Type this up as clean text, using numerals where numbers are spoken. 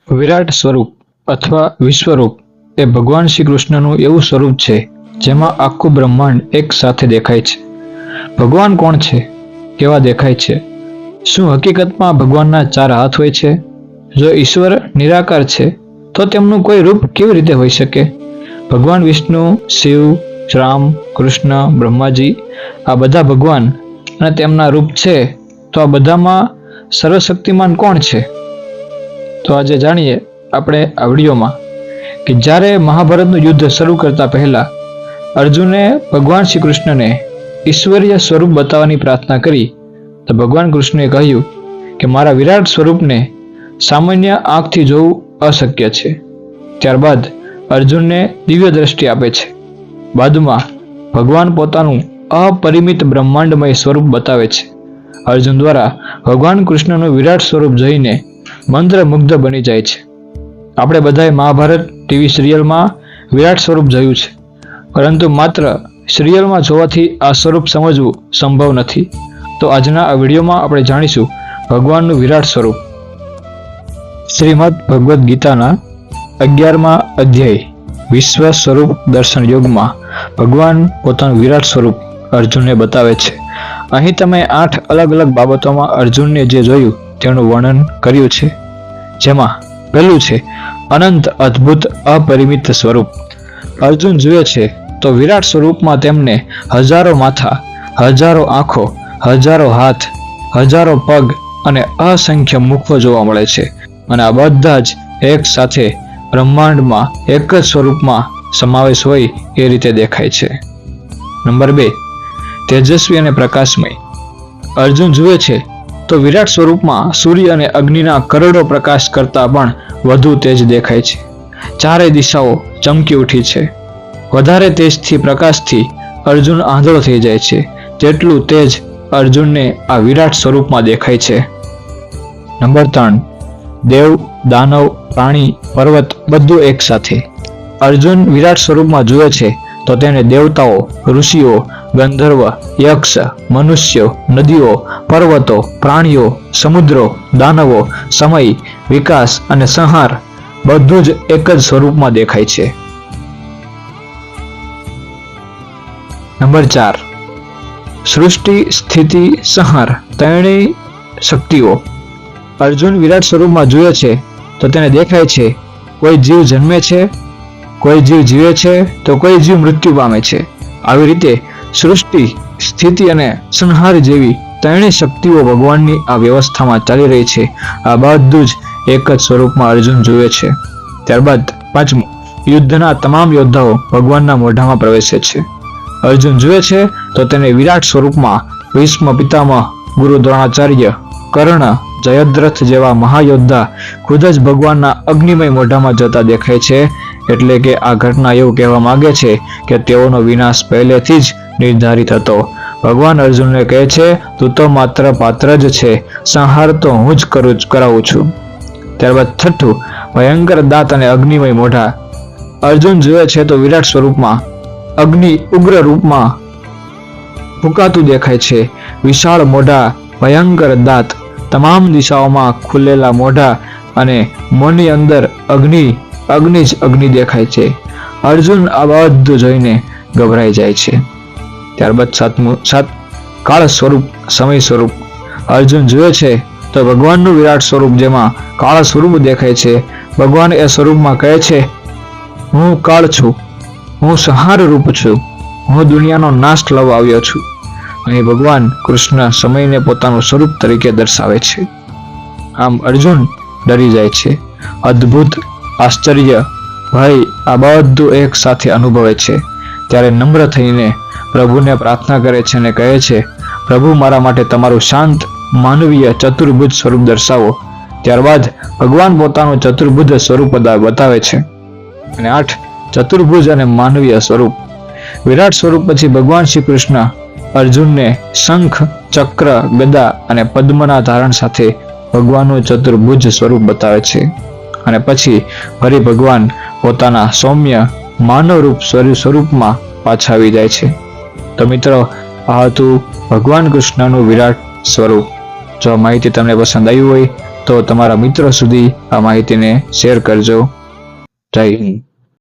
વિરાટ સ્વરૂપ અથવા વિશ્વરૂપ એ ભગવાન શ્રી કૃષ્ણનું એવું સ્વરૂપ છે જેમાં આખું બ્રહ્માંડ એક સાથે દેખાય છે. ભગવાન કોણ છે? કેવા દેખાય છે? શું હકીકતમાં ભગવાનના 4 હાથ હોય છે? જો ઈશ્વર નિરાકાર છે તો તેમનું કોઈ રૂપ કેવી રીતે હોઈ શકે? ભગવાન વિષ્ણુ, શિવ, રામ, કૃષ્ણ, બ્રહ્માજી આ બધા ભગવાન અને તેમના રૂપ છે, તો આ બધામાં સર્વશક્તિમાન કોણ છે? તો આજે જાણીએ આપણે આ વિડીયોમાં કે જ્યારે મહાભારતનું યુદ્ધ શરૂ કરતા પહેલા અર્જુને ભગવાન શ્રી કૃષ્ણને ઈશ્વરીય સ્વરૂપ બતાવવાની પ્રાર્થના કરી, તો ભગવાન કૃષ્ણએ કહ્યું કે મારા વિરાટ સ્વરૂપને સામાન્ય આંખથી જોવું અશક્ય છે. ત્યારબાદ અર્જુનને દિવ્ય દ્રષ્ટિ આપે છે. બાદમાં ભગવાન પોતાનું અપરિમિત બ્રહ્માંડમય સ્વરૂપ બતાવે છે. અર્જુન દ્વારા ભગવાન કૃષ્ણનું વિરાટ સ્વરૂપ જોઈને મંત્રમુગ્ધ બની જાય છે. આપણે બધાએ મહાભારત ટીવી સિરિયલમાં વિરાટ સ્વરૂપ જોયું છે, પરંતુ માત્ર સિરિયલમાં જોવાથી આ સ્વરૂપ સમજવું સંભવ નથી. તો આજના આ વિડીયોમાં આપણે જાણીશું ભગવાનનું વિરાટ સ્વરૂપ. શ્રીમદ ભગવદ્ ગીતાના 11મા અધ્યાય વિશ્વ સ્વરૂપ દર્શન યોગમાં ભગવાન પોતાનું વિરાટ સ્વરૂપ અર્જુનને બતાવે છે. અહીં તમે 8 અલગ અલગ બાબતોમાં અર્જુનને જે જોયું તેનું વર્ણન કર્યું છે. જેમાં પહેલું છે અનંત અદ્ભુત અપરિમિત સ્વરૂપ. અર્જુન જુએ છે તો વિરાટ સ્વરૂપમાં તેમને હજારો માથા, હજારો આંખો, હજારો હાથ, હજારો પગ અને અસંખ્ય મુખો જોવા મળે છે. અને આ બધા જ એક સાથે બ્રહ્માંડમાં એક જ સ્વરૂપમાં સમાવેશ હોય એ રીતે દેખાય છે. નંબર 2, તેજસ્વી અને પ્રકાશમય. અર્જુન જુએ છે તો વિરાટ સ્વરૂપમાં સૂર્ય અને અગ્નિના કરોડો પ્રકાશ કરતાં પણ વધુ તેજ દેખાય છે. ચારે દિશાઓ ચમકી ઉઠી છે. વધારે તેજથી પ્રકાશથી અર્જુન આંધળો થઈ જાય છે. તેટલું તેજ અર્જુનને આ વિરાટ સ્વરૂપમાં દેખાય છે. નંબર 3, દેવ, દાનવ, પ્રાણી, પર્વત બધું એક સાથે. અર્જુન વિરાટ સ્વરૂપમાં જુએ છે તો તેને દેવતાઓ, ઋષિઓ, ગંધર્વ, યક્ષ, મનુષ્યો, નદીઓ, પર્વતો, પ્રાણીઓ, સમુદ્રો, દાનવો, સમય, વિકાસ અને સંહાર બધું જ એક જ સ્વરૂપમાં દેખાય છે. નંબર 4, સૃષ્ટિ, સ્થિતિ, સંહાર ત્રણેય શક્તિઓ. અર્જુન વિરાટ સ્વરૂપમાં જુએ છે તો તેને દેખાય છે કોઈ જીવ જન્મે છે, કોઈ જીવ જીવે છે, તો કોઈ જીવ મૃત્યુ પામે છે. આવી રીતે સૃષ્ટિ, સ્થિતિ અને સંહાર જેવી ત્રણેય શક્તિઓ ભગવાનની આ વ્યવસ્થામાં ચાલી રહી છે. આ બધું જ એક જ સ્વરૂપમાં અર્જુન જુએ છે. ત્યારબાદ 5મું, યુદ્ધના તમામ યોદ્ધાઓ ભગવાનના મોઢામાં પ્રવેશે છે. અર્જુન જુએ છે તો તેને વિરાટ સ્વરૂપમાં ભીષ્મ પિતામહ, ગુરુ દ્રોણાચાર્ય, કર્ણ, જયદ્રથ જેવા મહાયોદ્ધા ખુદ જ ભગવાનના અગ્નિમય મોઢામાં જતા દેખાય છે. એટલે કે આ ઘટના એવું કહેવા માંગે છે કે તેઓનો વિનાશ પહેલેથી જ નિર્ધારિત હતો. ભગવાન અર્જુનને કહે છે, તું તો માત્ર પાત્ર જ છે, સંહાર તો હું જ કરાવું છું. ત્યારબાદ 6, ભયંકર દાંત અને અગ્નિમય મોઢા. અર્જુન જુએ છે તો વિરાટ સ્વરૂપમાં અગ્નિ ઉગ્ર રૂપમાં ફૂંકાતું દેખાય છે. વિશાળ મોઢા, ભયંકર દાંત, તમામ દિશાઓમાં ખુલેલા મોઢા અને મોંની અંદર અગ્નિ જ અગ્નિ દેખાય છે. અર્જુન આ બધું જોઈને ગભરાઈ જાય છે. ત્યારબાદ 7, કાળ સ્વરૂપ, સમય સ્વરૂપ. અર્જુન જુએ છે તો ભગવાનનું વિરાટ સ્વરૂપ જેમાં કાળ સ્વરૂપ દેખાય છે. ભગવાન એ સ્વરૂપમાં કહે છે, હું કાળ છું, હું સંહાર રૂપ છું, હું દુનિયાનો નાશ લાવવા આવ્યો છું. અહીં ભગવાન કૃષ્ણ સમયને પોતાનું સ્વરૂપ તરીકે દર્શાવે છે. આમ અર્જુન ડરી જાય છે. અદ્ભુત, આશ્ચર્ય, ભય આ બધું એક સાથે અનુભવે છે. ત્યારે નમ્ર થઈને પ્રભુને પ્રાર્થના કરે છે અને કહે છે, પ્રભુ મારા માટે તમારું શાંત, માનવીય, ચતુર્ભુજ સ્વરૂપ દર્શાવો. ત્યારબાદ ભગવાન પોતાનું ચતુર્ભુજ સ્વરૂપ બતાવે છે. અને 8, ચતુર્ભુજ અને માનવીય સ્વરૂપ. વિરાટ સ્વરૂપ પછી ભગવાન શ્રી કૃષ્ણ અર્જુનને શંખ, ચક્ર, ગદા અને પદ્મના ધારણ સાથે ભગવાનનું ચતુર્ભુજ સ્વરૂપ બતાવે છે. અને પછી ફરી ભગવાન પોતાના સૌમ્ય માનવ રૂપ સ્વરૂપમાં પાછા આવી જાય છે. તો મિત્રો, આ હતું ભગવાન કૃષ્ણનું વિરાટ સ્વરૂપ. જો માહિતી તમને પસંદ આવી હોય તો તમારા મિત્રો સુધી આ માહિતીને શેર કરજો. જય હિન્દ.